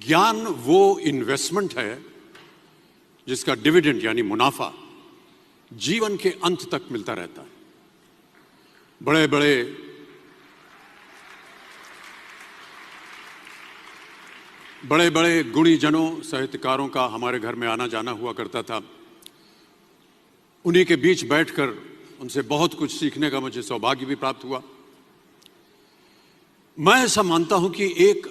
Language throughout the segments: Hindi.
ज्ञान वो इन्वेस्टमेंट है जिसका डिविडेंड यानी मुनाफा जीवन के अंत तक मिलता रहता है। बड़े बड़े गुणीजनों साहित्यकारों का हमारे घर में आना जाना हुआ करता था। उन्हीं के बीच बैठकर उनसे बहुत कुछ सीखने का मुझे सौभाग्य भी प्राप्त हुआ। मैं ऐसा मानता हूं कि एक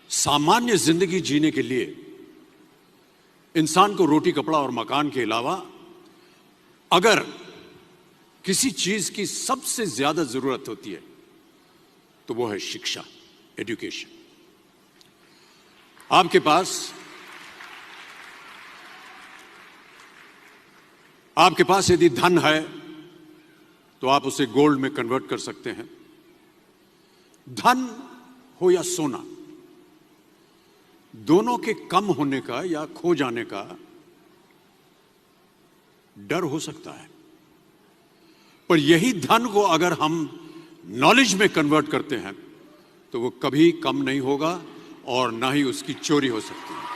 सामान्य जिंदगी जीने के लिए इंसान को रोटी कपड़ा और मकान के अलावा अगर किसी चीज की सबसे ज्यादा जरूरत होती है तो वो है शिक्षा, एजुकेशन। आपके पास यदि धन है तो आप उसे गोल्ड में कन्वर्ट कर सकते हैं। धन हो या सोना, दोनों के कम होने का या खो जाने का डर हो सकता है, पर यही धन को अगर हम नॉलेज में कन्वर्ट करते हैं तो वो कभी कम नहीं होगा और ना ही उसकी चोरी हो सकती है।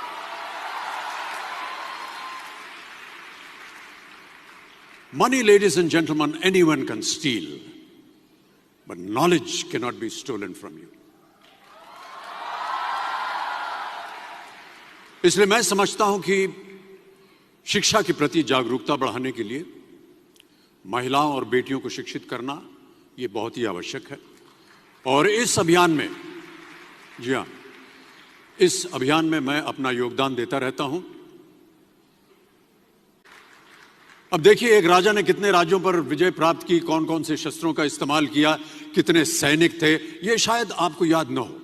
Money, ladies and gentlemen, anyone can steal, but knowledge cannot be stolen from you. इसलिए मैं समझता हूं कि शिक्षा के प्रति जागरूकता बढ़ाने के लिए महिलाओं और बेटियों को शिक्षित करना यह बहुत ही आवश्यक है। और इस अभियान में, जी हां, इस अभियान में मैं अपना योगदान देता रहता हूं। अब देखिए, एक राजा ने कितने राज्यों पर विजय प्राप्त की, कौन कौन से शस्त्रों का इस्तेमाल किया, कितने सैनिक थे, यह शायद आपको याद न हो,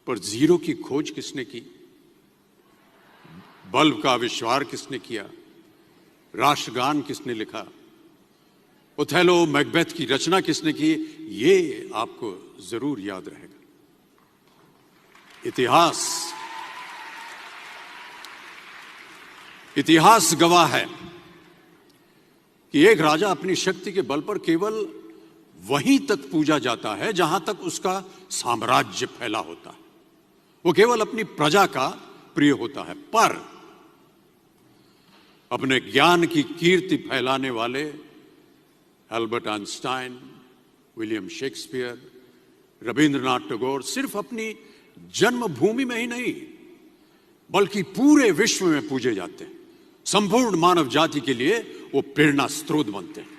पर जीरो की खोज किसने की, बल्ब का आविष्कार किसने किया, राष्ट्रगान किसने लिखा, ओथेलो मैकबेथ की रचना किसने की, ये आपको जरूर याद रहेगा। इतिहास गवाह है कि एक राजा अपनी शक्ति के बल पर केवल वहीं तक पूजा जाता है जहां तक उसका साम्राज्य फैला होता है। वो केवल अपनी प्रजा का प्रिय होता है, पर अपने ज्ञान की कीर्ति फैलाने वाले Albert Einstein, William Shakespeare, Rabindranath Tagore सिर्फ अपनी जन्मभूमि में ही नहीं बल्कि पूरे विश्व में पूजे जाते हैं। संपूर्ण मानव जाति के लिए वो प्रेरणा स्रोत बनते हैं।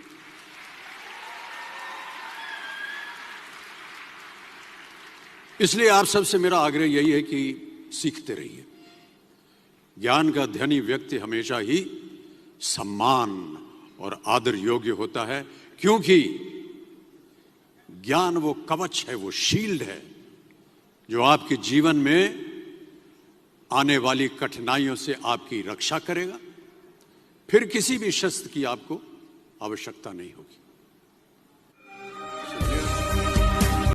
इसलिए आप सबसे मेरा आग्रह यही है कि सीखते रहिए। ज्ञान का धनी व्यक्ति हमेशा ही सम्मान और आदर योग्य होता है, क्योंकि ज्ञान वो कवच है, वो शील्ड है जो आपके जीवन में आने वाली कठिनाइयों से आपकी रक्षा करेगा। फिर किसी भी शस्त्र की आपको आवश्यकता नहीं होगी।